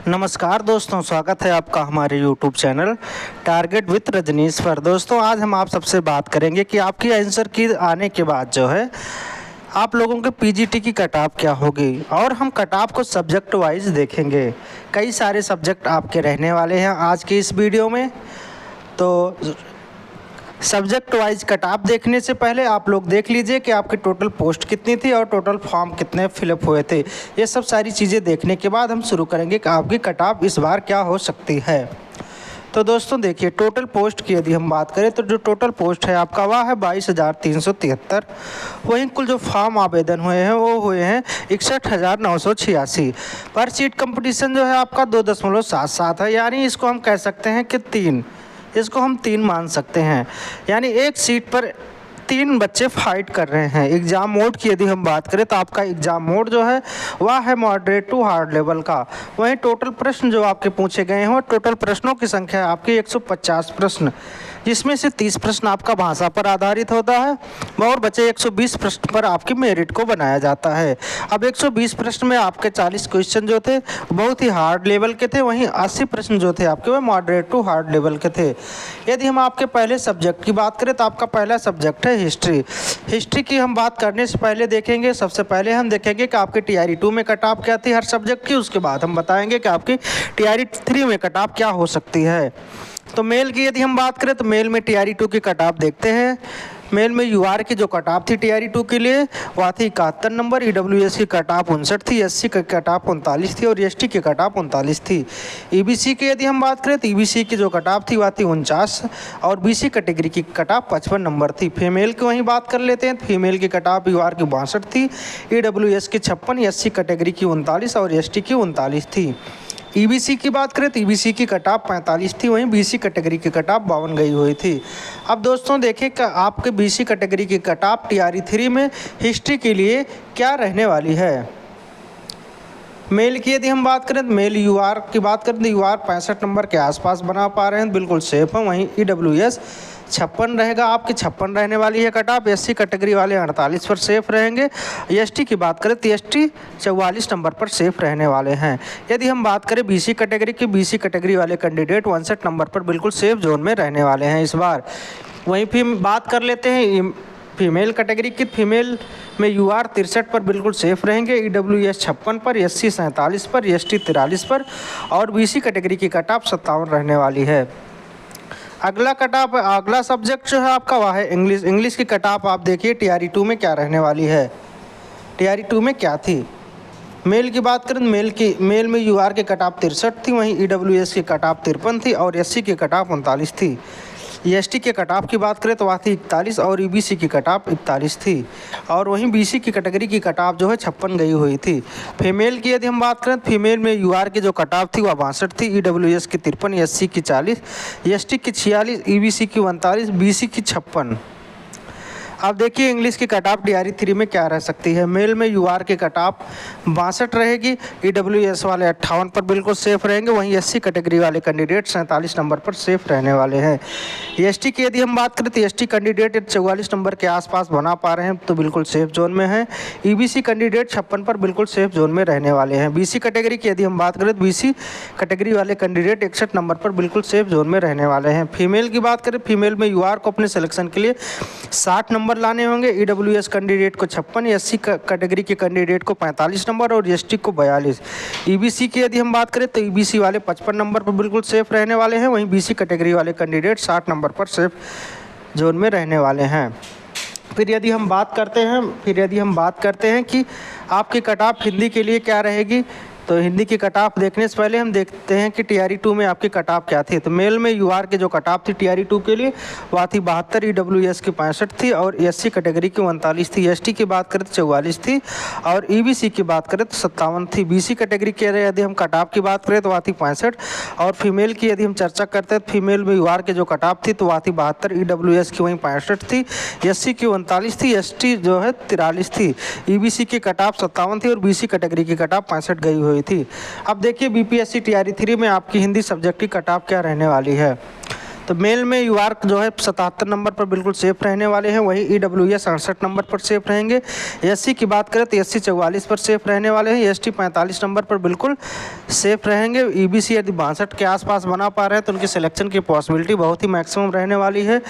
नमस्कार दोस्तों, स्वागत है आपका हमारे YouTube channel target with Rajneesh पर। दोस्तों आज हम आप सबसे बात करेंगे कि आपकी आंसर की आने के बाद जो है आप लोगों के पीजीटी की कट ऑफ क्या होगी, और हम कट ऑफ को सब्जेक्ट वाइज देखेंगे। कई सारे सब्जेक्ट आपके रहने वाले हैं आज की इस वीडियो में। तो सब्जेक्ट वाइज कट ऑफ देखने से पहले आप लोग देख लीजिए कि आपकी टोटल पोस्ट कितनी थी और टोटल फॉर्म कितने फिलअप हुए थे। ये सब सारी चीज़ें देखने के बाद हम शुरू करेंगे कि आपकी कट ऑफ इस बार क्या हो सकती है। तो दोस्तों देखिए, टोटल पोस्ट की यदि हम बात करें तो जो टोटल पोस्ट है आपका वह है 22,373। वहीं कुल जो फॉर्म आवेदन हुए हैं वो हुए हैं 61,986। पर सीट कंपटीशन जो है आपका 2.77 है, यानी इसको हम कह सकते हैं कि 3, इसको हम 3 मान सकते हैं। यानी एक सीट पर 3 बच्चे फाइट कर रहे हैं। एग्ज़ाम मोड की यदि हम बात करें तो आपका एग्ज़ाम मोड जो है वह है मॉडरेट टू हार्ड लेवल का। वहीं टोटल प्रश्न जो आपके पूछे गए हैं, टोटल प्रश्नों की संख्या है आपकी 150 प्रश्न, जिसमें से 30 प्रश्न आपका भाषा पर आधारित होता है और बचे 120 प्रश्न पर आपकी मेरिट को बनाया जाता है। अब 120 प्रश्न में आपके 40 क्वेश्चन जो थे बहुत ही हार्ड लेवल के थे, वहीं 80 प्रश्न जो थे आपके वह मॉडरेट टू हार्ड लेवल के थे। यदि हम आपके पहले सब्जेक्ट की बात करें तो आपका पहला सब्जेक्ट है हिस्ट्री। हिस्ट्री की हम बात करने से पहले देखेंगे, सबसे पहले हम देखेंगे कि आपकी टीआरई 2 में कट ऑफ क्या थी हर सब्जेक्ट की। उसके बाद हम बताएंगे कि आपकी टीआरई 3 में कट ऑफ क्या हो सकती है। तो मेल की यदि हम बात करें तो मेल में टीआरई 2 की कट ऑफ देखते हैं। मेल में यूआर की जो कट ऑफ थी टीआरई 2 के लिए वह थी 71 नंबर। ईडब्ल्यूएस की कट ऑफ 59 थी। एससी की कट ऑफ 39 थी और एसटी की कट ऑफ 39 थी। ईबीसी की यदि हम बात करें तो ईबीसी की जो कट ऑफ थी वह थी 49 और बीसी कैटेगरी की कट ऑफ 55 नंबर थी। फीमेल की वहीं बात कर लेते हैं। फीमेल की कट ऑफ यूआर की 62 थी, ईडब्ल्यूएस की 56, एससी कैटेगरी की 39 और एसटी की 39 थी। ईबीसी की बात करें तो ईबीसी की कट ऑफ 45 थी, वहीं बीसी कैटेगरी की कट ऑफ 52 गई हुई थी। अब दोस्तों देखें कि आपके बीसी कैटेगरी की कट ऑफ टीआरई 3 में हिस्ट्री के लिए क्या रहने वाली है। मेल की यदि हम बात करें तो मेल यूआर की बात करें तो यूआर 65 नंबर के आसपास बना पा रहे हैं, बिल्कुल सेफ है। वहीं ईडब्ल्यूएस 56 रहेगा, आपकी 56 रहने वाली है कट ऑफ। एससी कैटेगरी वाले 48 पर सेफ रहेंगे। एसटी की बात करें तो एसटी 44 नंबर पर सेफ रहने वाले हैं। यदि हम बात करें बीसी कैटेगरी की, बीसी कैटेगरी वाले कैंडिडेट 59 नंबर पर बिल्कुल सेफ जोन में रहने वाले हैं इस बार। वहीं फिर बात कर लेते हैं फीमेल कैटेगरी की। फीमेल में यूआर 63 पर बिल्कुल सेफ रहेंगे, ईडब्ल्यूएस 56 पर, एससी 47 पर, एसटी 43 पर और बीसी कैटेगरी की कट ऑफ 57 रहने वाली है। अगला कट ऑफ, अगला सब्जेक्ट जो है आपका वह है इंग्लिश। इंग्लिश की कट ऑफ आप देखिए टीआरई 2 में क्या रहने वाली है। टीआरई 2 में क्या थी। मेल की बात करें मेल में यूआर की कट ऑफ 63 थी, वहीं ईडब्ल्यूएस की कट ऑफ 53 थी और एससी की कट ऑफ 39 थी। एसटी के कट ऑफ की बात करें तो वह थी 41 और ईबीसी की कट ऑफ 41 थी और वहीं बीसी की कैटेगरी की कट ऑफ जो है 56 गई हुई थी। फीमेल की यदि हम बात करें तो फीमेल में यूआर की जो कट ऑफ थी वह 62 थी, ईडब्ल्यूएस की 53, एससी की 40, एसटी की 46, ईबीसी की 39, बीसी की 56। अब देखिए इंग्लिश की कट ऑफ टीआरई 3 में क्या रह सकती है। मेल में यूआर की कट ऑफ 62 रहेगी, ईडब्ल्यूएस वाले 58 पर बिल्कुल सेफ रहेंगे, वहीं एससी कैटेगरी वाले कैंडिडेट 47 नंबर पर सेफ रहने वाले हैं। एसटी की यदि हम बात करें तो एसटी कैंडिडेट 44 नंबर के आसपास बना पा रहे हैं तो बिल्कुल सेफ जोन में है। ईबीसी कैंडिडेट 56 पर बिल्कुल सेफ जोन में रहने वाले हैं। बीसी कैटेगरी की यदि हम बात करें तो बीसी कैटेगरी वाले कैंडिडेट 61 नंबर पर बिल्कुल सेफ जोन में रहने वाले हैं। फीमेल की बात करें, फीमेल में यूआर को अपने सिलेक्शन के लिए 60 नंबर लाने होंगे, ईडब्ल्यूएस कैंडिडेट को 56, एससी कैटेगरी के कैंडिडेट को 45 नंबर और एसटी को 42। ईबीसी की यदि हम बात करें तो ईबीसी वाले 55 नंबर पर बिल्कुल सेफ रहने वाले हैं, वहीं बीसी कैटेगरी वाले कैंडिडेट 60 नंबर पर सेफ जोन में रहने वाले हैं। फिर यदि हम बात करते हैं कि आपकी कट ऑफ हिंदी के लिए क्या रहेगी, तो हिंदी की कट ऑफ देखने से पहले हम देखते हैं कि टीआरई 2 में आपकी कट ऑफ क्या थी। तो मेल में यूआर की जो कट ऑफ थी टीआरई 2 के लिए वह थी 72, ईडब्ल्यूएस की 65 थी और एससी कैटेगरी की 39 थी। एसटी की बात करें तो 44 थी और ईबीसी की बात करें तो 57 थी। बीसी कैटेगरी की यदि हम कट ऑफ की बात करें तो वह थी 65 और फीमेल की यदि हम चर्चा करते हैं तो फीमेल में यूआर की जो कट ऑफ थी तो वह थी 72, ईडब्ल्यूएस की वहीं 65 थी, एससी की 39 थी, एसटी जो है 43 थी, ईबीसी की कट ऑफ 57 थी और बीसी कैटेगरी की कट ऑफ 65 गई हुई थी। अब देखिए बीपीएससी टीआरई 3 में आपकी हिंदी सब्जेक्ट की कट ऑफ क्या रहने वाली है। तो मेल में यूआर जो है 77 नंबर पर बिल्कुल सेफ रहने वाले हैं, वही ईडब्ल्यूएस 68 नंबर पर सेफ रहेंगे। एससी की बात करें तो एससी 44 पर सेफ रहने वाले हैं, एसटी 45 नंबर पर बिल्कुल सेफ रहेंगे। ईबीसी यदि 62 के आसपास बना पा रहे हैं तो उनकी सिलेक्शन की पॉसिबिलिटी बहुत ही मैक्सिमम रहने वाली है।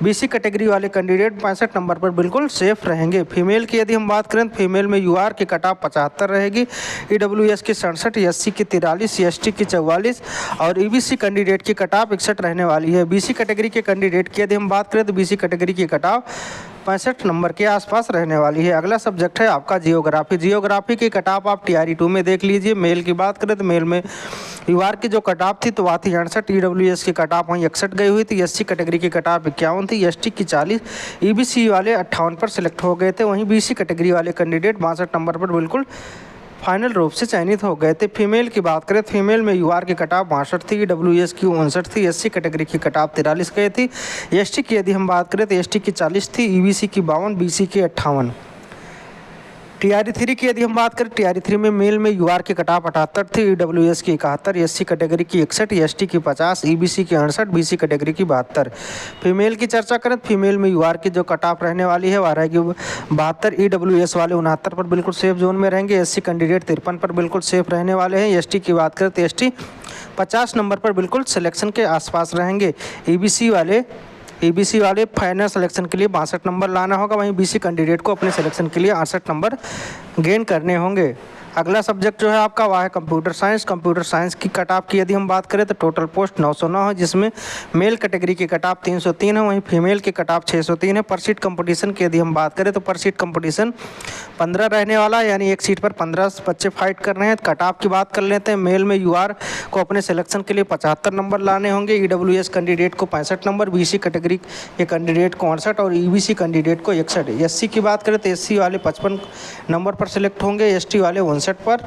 बीसी कैटेगरी वाले कैंडिडेट 65 नंबर पर बिल्कुल सेफ रहेंगे। फीमेल की यदि हम बात करें तो फीमेल में यूआर की कट ऑफ 75 रहेगी, ईडब्ल्यूएस की 67, एससी की 43, एसटी की 44 और ईबीसी कैंडिडेट की कट ऑफ 61 रहने वाली है। बीसी कैटेगरी के कैंडिडेट की यदि हम बात करें तो बीसी कैटेगरी की कट ऑफ 65 नंबर के आसपास रहने वाली है। अगला सब्जेक्ट है आपका जियोग्राफी। जियोग्राफी की कट ऑफ आप टीआरई 2 में देख लीजिए। मेल की बात करें तो मेल में यूआर की जो कट ऑफ थी तो वह थी 68, ईडब्ल्यूएस की कट ऑफ वहीं 61 गई हुई थी, एससी कैटेगरी की कट ऑफ 51 थी, एसटी की 40, ईबीसी वाले 58 पर सिलेक्ट हो गए थे। वहीं बीसी कैटेगरी वाले कैंडिडेट 62 नंबर पर बिल्कुल फाइनल रूप से चयनित हो गए थे। फीमेल की बात करें तो फीमेल में यूआर की कट ऑफ 62 थी, ईडब्ल्यूएस की 59 थी, एससी कैटेगरी की कट ऑफ 43 गई थी, एसटी की यदि हम बात करें तो एसटी की 40 थी, ईबीसी की 52, बीसी की 58। टीआरई 3 की यदि हम बात करें टीआरई 3 में मेल में यूआर की कट ऑफ 78 थी, ईडब्ल्यूएस की 71, एससी कैटेगरी की 61, एसटी की 50, ईबीसी की 68, बीसी कैटेगरी की 72। फीमेल की चर्चा करें तो फीमेल में यूआर की जो कट ऑफ रहने वाली है वह रहेगी 72, ईडब्ल्यूएस वाले 69 पर बिल्कुल सेफ जोन में रहेंगे, एससी कैंडिडेट 53 पर बिल्कुल सेफ रहने वाले हैं, एसटी की बात करें तो एसटी 50 नंबर पर बिल्कुल सिलेक्शन के आसपास रहेंगे। ईबीसी वाले फाइनल सिलेक्शन के लिए 62 नंबर लाना होगा, वहीं बीसी कैंडिडेट को अपने सिलेक्शन के लिए 68 नंबर गेन करने होंगे। अगला सब्जेक्ट जो है आपका वह है कंप्यूटर साइंस। कंप्यूटर साइंस की कट ऑफ की यदि हम बात करें तो टोटल पोस्ट 909 है, जिसमें मेल कैटेगरी की कट ऑफ 303 है, वहीं फीमेल की कट ऑफ 603 है। पर सीट कंपटीशन की यदि हम बात करें तो पर सीट कंपटीशन 15 रहने वाला है, यानी एक सीट पर 15 बच्चे फाइट कर रहे हैं। कट ऑफ की बात कर लेते हैं। मेल में यूआर को अपने सिलेक्शन के लिए 75 नंबर लाने होंगे, ईडब्ल्यूएस कैंडिडेट को 65 नंबर, बीसी कैटेगरी के कैंडिडेट को 68 और ईबीसी कैंडिडेट को 61। एससी की बात करें तो एससी वाले 55 नंबर पर सिलेक्ट होंगे, एसटी वाले 59 पर।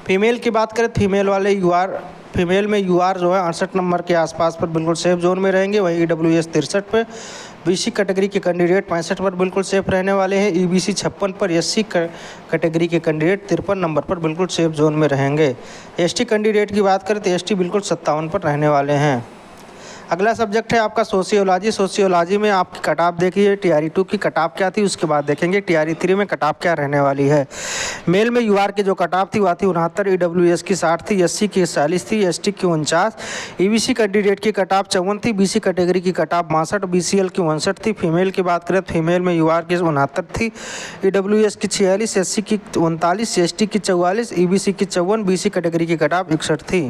फीमेल की बात करें फीमेल में यूआर जो है 68 नंबर के आसपास पर बिल्कुल सेफ जोन में रहेंगे, वहीं ईडब्ल्यूएस 63 पे, बीसी कैटेगरी के कैंडिडेट 65 पर बिल्कुल सेफ रहने वाले हैं, ईबीसी 56 पर, एससी कैटेगरी के कैंडिडेट 53 नंबर पर बिल्कुल सेफ जोन में रहेंगे। एसटी कैंडिडेट की बात करें तो एसटी बिल्कुल 57 पर रहने वाले हैं। अगला सब्जेक्ट है आपका सोशियोलॉजी। सोशियोलॉजी में आपकी कट ऑफ देखिए, टीआरई 2 की कट ऑफ क्या थी, उसके बाद देखेंगे टीआरई 3 में कट ऑफ क्या रहने वाली है। मेल में यूआर की जो कट ऑफ थी वह थी 69, ईडब्ल्यूएस की 60 थी, एससी की 40 थी, एसटी की 49, ईबीसी कैंडिडेट की कट ऑफ 54 थी, बीसी कैटेगरी की कट ऑफ 62, बीसीएल की 59 थी। फीमेल की बात करें तो फीमेल में यूआर की 69 थी, ईडब्ल्यूएस की 46, एससी की 39, एसटी की 44, ईबीसी की 54, बीसी कैटेगरी की कट ऑफ 61 थी।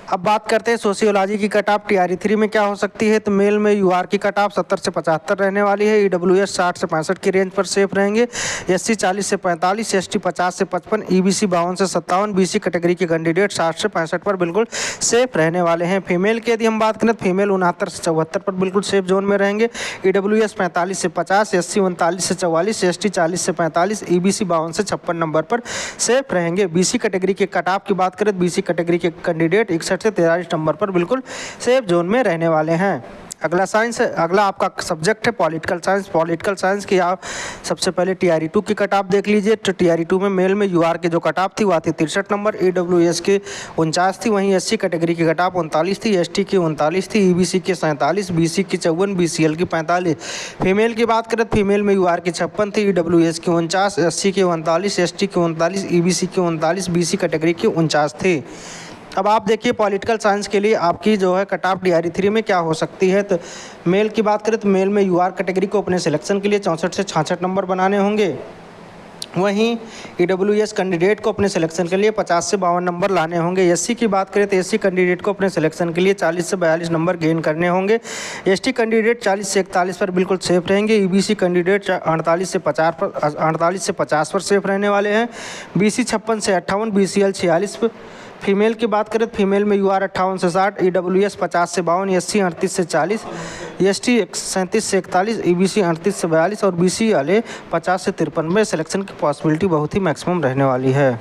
अब बात करते हैं सोशियोलॉजी की कट ऑफ टीआरई 3 में क्या हो सकती है। तो मेल में यूआर की कट ऑफ 70 से 75 रहने वाली है, ईडब्ल्यूएस 60 से 65 की रेंज पर सेफ रहेंगे, एससी 40 से 45, एसटी 50 से 55, ईबीसी 52 से 57, बीसी कैटेगरी के कैंडिडेट 60 से 65 पर बिल्कुल सेफ रहने वाले हैं। फीमेल की यदि हम बात करें तो फीमेल 69 से 74 पर बिल्कुल सेफ जोन में रहेंगे, ईडब्ल्यूएस 45 से 50, एससी 39 से 44, एसटी 40 से 45, ईबीसी 52 से 56 नंबर पर सेफ रहेंगे। बीसी कैटेगरी के कट ऑफ की बात करें तो बीसी कैटेगरी के कैंडिडेट 61 से 43 नंबर पर बिल्कुल सेफ जोन में रहने वाले हैं। अगला आपका सब्जेक्ट है पॉलिटिकल साइंस। पॉलिटिकल साइंस की आप सबसे पहले टीआरई 2 की कट ऑफ देख लीजिए। तो टीआरई 2 में मेल में यूआर की जो कट ऑफ थी वह थी 63 नंबर, ईडब्ल्यूएस की 49 थी, वहीं एससी कैटेगरी की कट ऑफ 39 थी, एसटी की 39 थी, ईबीसी की 47, बीसी की 54, बीसीएल की 45। फीमेल की बात करें तो फीमेल में यूआर की 56 थी, ईडब्ल्यूएस की 49, एससी की 39, एसटी की 39, ईबीसी की 39, बीसी कैटेगरी की 49 थी। अब आप देखिए पॉलिटिकल साइंस के लिए आपकी जो है कट ऑफ टीआरई 3 में क्या हो सकती है। तो मेल की बात करें तो मेल में यूआर कैटेगरी को अपने सिलेक्शन के लिए 64 से 66 नंबर बनाने होंगे, वहीं ईडब्ल्यूएस कैंडिडेट को अपने सिलेक्शन के लिए 50 से 52 नंबर लाने होंगे। एससी की बात करें तो एससी कैंडिडेट को अपने सिलेक्शन के लिए 40 से 42 नंबर गेन करने होंगे, एसटी कैंडिडेट 40 से 41 पर बिल्कुल सेफ रहेंगे, ईबीसी कैंडिडेट 48 से 50 पर सेफ रहने वाले हैं, बीसी 56 से 58, बीसीएल 46 पर। फीमेल की बात करें तो फीमेल में यूआर 58 से 60, ईडब्ल्यूएस 50 से 52, एससी 38 से 40, एसटी 37 से 41, ईबीसी 38 से 42 और बीसी वाले 50 से 53 में सिलेक्शन की पॉसिबिलिटी बहुत ही मैक्सिमम रहने वाली है।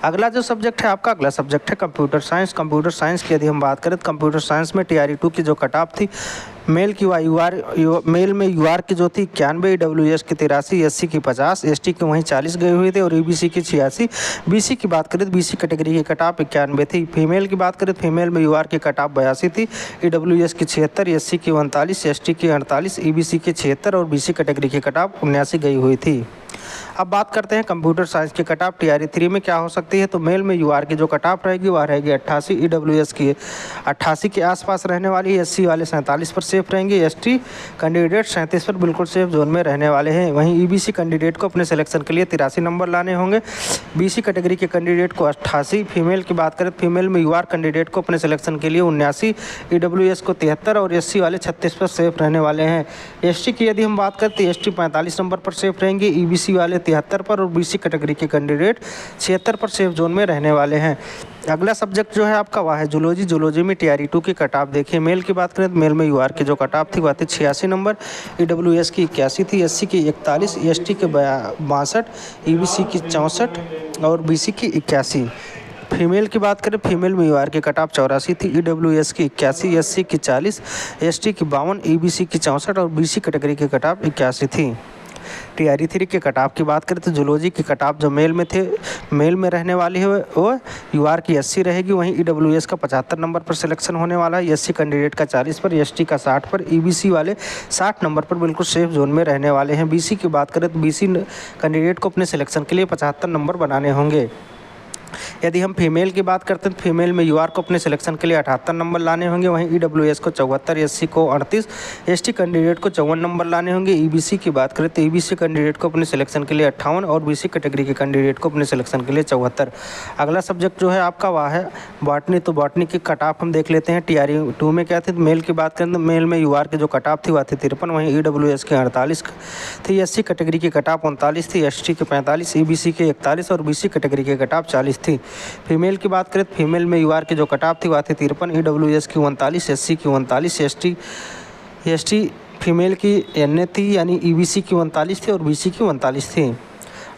अगला जो सब्जेक्ट है आपका अगला सब्जेक्ट है कंप्यूटर साइंस। कंप्यूटर साइंस की यदि हम बात करें तो कंप्यूटर साइंस में टीआरई 2 की जो कट ऑफ थी मेल की मेल में यूआर की जो थी 91, ईडब्ल्यूएस की 83, एससी की 50, एसटी की वहीं 40 गए हुए थे और ईबीसी की 86। बीसी की बात करें तो बीसी कैटेगरी की कट ऑफ 91 थी। फीमेल की बात करें तो फीमेल में यूआर की कट ऑफ 82 थी, ईडब्ल्यूएस की 76, एससी की 39, एसटी की 48, ईबीसी की 76 और बीसी कैटेगरी की कट ऑफ 79 गई हुई थी। अब बात करते हैं कंप्यूटर साइंस की कट ऑफ टीआरई 3 में क्या हो सकती है। तो मेल में यूआर की जो कट ऑफ रहेगी वह रहेगी 88, ईडब्ल्यूएस की 88 के आसपास रहने वाली है, एससी वाले 47 पर सेफ रहेंगे, एसटी कैंडिडेट 37 पर बिल्कुल सेफ जोन में रहने वाले हैं। वहीं ईबीसी कैंडिडेट को अपने सिलेक्शन के लिए 83 नंबर लाने होंगे, बीसी कैटेगरी के कैंडिडेट को 88। फीमेल की बात करें तो फीमेल में यूआर कैंडिडेट को अपने सिलेक्शन के लिए 79, ईडब्ल्यूएस को 73 और एससी वाले 36 पर सेफ रहने वाले हैं। एसटी की यदि हम बात करते हैं एसटी 45 नंबर पर सेफ रहेंगे, ईबीसी वाले 73 पर और बीसी कैटेगरी के कैंडिडेट 76 पर सेफ जोन में रहने वाले हैं। अगला सब्जेक्ट जो है आपका वह है जूलॉजी। जूलॉजी में टीआरई 2 की कट ऑफ देखिए। मेल की बात करें तो मेल में यूआर की जो कट ऑफ थी वह थी 86 नंबर, ईडब्ल्यूएस की 81 थी, एससी की 41, एसटी के 62, ईबीसी की 64 और बीसी की 81। फीमेल की बात करें फीमेल में यूआर की कट ऑफ 84 थी, ईडब्ल्यूएस की 81, एससी की 40, एसटी की 52, ईबीसी की 64 और बीसी कैटेगरी की कट ऑफ 81 थी। टीआरई 3 के कट ऑफ की बात करें तो जूलॉजी की कट ऑफ जो मेल में रहने वाली है वो यूआर की 80 रहेगी, वहीं ईडब्ल्यूएस का 75 नंबर पर सिलेक्शन होने वाला है, एससी कैंडिडेट का 40 पर, एसटी का 60 पर, ईबीसी वाले 60 नंबर पर बिल्कुल सेफ जोन में रहने वाले हैं। बीसी की बात करें तो बीसी कैंडिडेट को अपने सिलेक्शन के लिए 75 नंबर बनाने होंगे। यदि हम फीमेल की बात करते हैं तो फीमेल में यूआर को अपने सिलेक्शन के लिए 78 नंबर लाने होंगे, वहीं ईडब्ल्यूएस को 74, एससी को 38, एसटी कैंडिडेट को 54 नंबर लाने होंगे। ईबीसी की बात करें तो ईबीसी कैंडिडेट को अपने सिलेक्शन के लिए 58 और बीसी कैटेगरी के कैंडिडेट को अपने सिलेक्शन के लिए 74। अगला सब्जेक्ट जो है आपका वह है बॉटनी। तो बॉटनी की कट ऑफ हम देख लेते हैं। टीआरई 2 में क्या थी, तो मेल की बात करें तो मेल में यूआर की जो कट ऑफ थी वह थी 53, वहीं ईडब्ल्यूएस की 48 थी, एससी कैटेगरी की कट ऑफ 39 थी, एसटी के 45, ईबीसी के 41 और बीसी कैटेगरी की कट ऑफ 40 थी। फीमेल की बात करें तो फीमेल में यूआर की जो कट ऑफ थी वह थी 53, ईडब्ल्यूएस की 39, एससी की 39, एसटी फीमेल की एनए थी यानी ईबीसी की 39 थी और बीसी की 39 थी।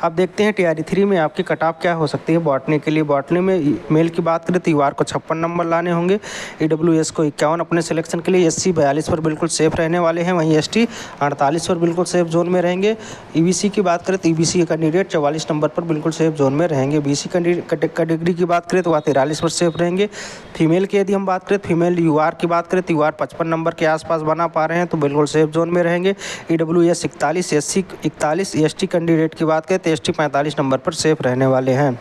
अब देखते हैं टीआरई 3 में आपकी कट ऑफ क्या हो सकती है बॉटनी के लिए। बॉटनी में मेल की बात करें तो यूआर को 56 नंबर लाने होंगे, ईडब्ल्यूएस को 51 अपने सिलेक्शन के लिए, एससी 42 पर बिल्कुल सेफ रहने वाले हैं, वहीं एसटी 48 पर बिल्कुल सेफ जोन में रहेंगे। ईबीसी की बात करें तो ईबीसी के कैंडिडेट 44 नंबर पर बिल्कुल सेफ जोन में रहेंगे। बीसी कैटेगरी की बात करें तो वह 43 पर सेफ रहेंगे। फीमेल की यदि हम बात करें फीमेल यूआर की बात करें तो यूआर 55 नंबर के आसपास बना पा रहे हैं तो बिल्कुल सेफ जोन में रहेंगे। ईडब्ल्यूएस 41, एससी 41, एसटी कैंडिडेट की बात करें तो एसटी 45 नंबर पर सेफ रहने वाले हैं।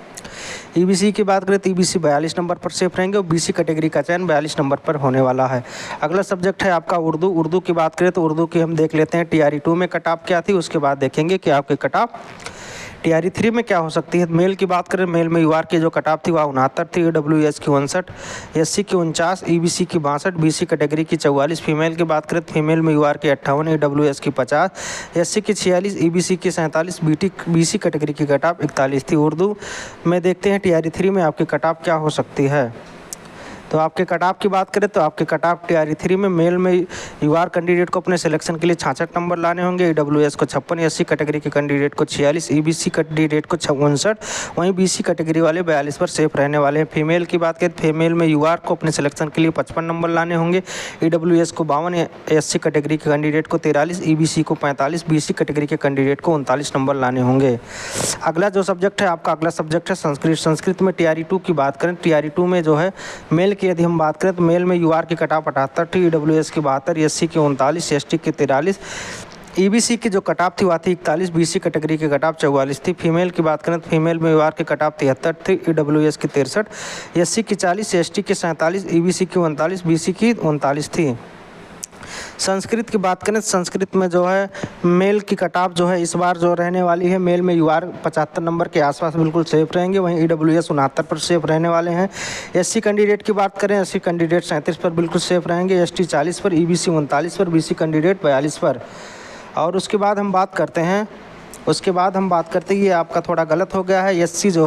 ईबीसी की बात करें तो ईबीसी 42 नंबर पर सेफ रहेंगे और बीसी कैटेगरी का चयन 42 नंबर पर होने वाला है। अगला सब्जेक्ट है आपका उर्दू। उर्दू की बात करें तो उर्दू की हम देख लेते हैं टीआरई 2 में कट ऑफ क्या थी, उसके बाद देखेंगे कि आपकी कट ऑफ टीआरई 3 में क्या हो सकती है। मेल की बात करें मेल में यूआर की जो कट ऑफ थी वह 69 थी, ईडब्ल्यूएस की 59, एससी की 49, ईबीसी की 62, बीसी कैटेगरी की 44। फीमेल की बात करें तो फीमेल में यूआर की 58, ईडब्ल्यूएस की 50, एससी की 46, ईबीसी की 47, बीसी कैटेगरी की कट ऑफ 41 थी। उर्दू में देखते हैं टीआरई 3 में आपकी कट ऑफ क्या हो सकती है। तो आपके कट ऑफ की बात करें तो आपके कट ऑफ टीआरई 3 में मेल में यूआर कैंडिडेट को अपने सिलेक्शन के लिए 66 नंबर लाने होंगे, ईडब्ल्यूएस को 56, एससी कैटेगरी के कैंडिडेट को 46, ईबीसी कैंडिडेट को 59, वहीं बीसी कैटेगरी वाले 42 पर सेफ रहने वाले हैं। फीमेल की बात करें तो फीमेल में यूआर को अपने सिलेक्शन के लिए 55 नंबर लाने होंगे, ईडब्ल्यूएस को 52, एससी कैटेगरी के कैंडिडेट को 43, ईबीसी को 45, बीसी कैटेगरी के कैंडिडेट को 39 नंबर लाने होंगे। अगला जो सब्जेक्ट है आपका अगला सब्जेक्ट है संस्कृत। संस्कृत में टीआरई 2 की बात करें टीआरई 2 में जो है मेल की यदि हम बात करें तो मेल में यूआर की कट ऑफ 78 थी, ईडब्ल्यूएस की 72, एससी की 39, एसटी की 43, ईबीसी की जो कट ऑफ थी वह थी 41, बीसी कैटेगरी की कट ऑफ 44 थी। फीमेल की बात करें तो फीमेल में यूआर की कट ऑफ 73 थी, ईडब्ल्यूएस की 63, एससी की 40, एसटी की 47, ईबीसी की 39, बीसी की 39 थी। संस्कृत की बात करें तो संस्कृत में जो है मेल की कट ऑफ जो है इस बार जो रहने वाली है, मेल में यूआर 75 नंबर के आसपास बिल्कुल सेफ रहेंगे, वहीं ईडब्ल्यूएस 69 पर सेफ रहने वाले हैं। एससी कैंडिडेट की बात करें एससी कैंडिडेट 37 पर बिल्कुल सेफ रहेंगे, एसटी 40 पर, ईबीसी 39 पर, बीसी कैंडिडेट 42 पर। और उसके बाद हम बात करते हैं ये आपका थोड़ा गलत हो गया है, एससी जो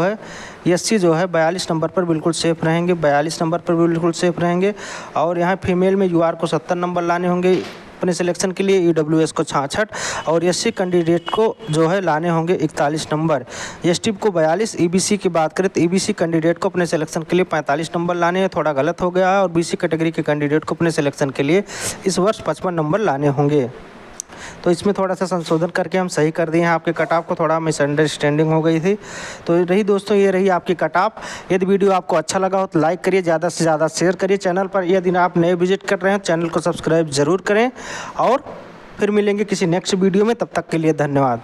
है 42 नंबर पर बिल्कुल सेफ रहेंगे, 42 नंबर पर बिल्कुल सेफ रहेंगे। और यहाँ फीमेल में यूआर को 70 नंबर लाने होंगे, अपने सिलेक्शन के लिए, EWS को 66 और SC कैंडिडेट को जो है लाने होंगे 41 नंबर, ST को 42। EBC की बात करें तो EBC कैंडिडेट को अपने सिलेक्शन के लिए 45 नंबर लाने हैं, थोड़ा गलत हो गया है, और BC कैटेगरी के कैंडिडेट को अपने सिलेक्शन के लिए इस वर्ष 55 नंबर लाने होंगे। तो इसमें थोड़ा सा संशोधन करके हम सही कर दिए हैं, आपके कट ऑफ को थोड़ा मिसअंडरस्टैंडिंग हो गई थी। तो रही दोस्तों, ये रही आपकी कट ऑफ। यदि वीडियो आपको अच्छा लगा हो तो लाइक करिए, ज़्यादा से ज़्यादा शेयर करिए। चैनल पर यदि आप नए विजिट कर रहे हैं चैनल को सब्सक्राइब ज़रूर करें, और फिर मिलेंगे किसी नेक्स्ट वीडियो में। तब तक के लिए धन्यवाद।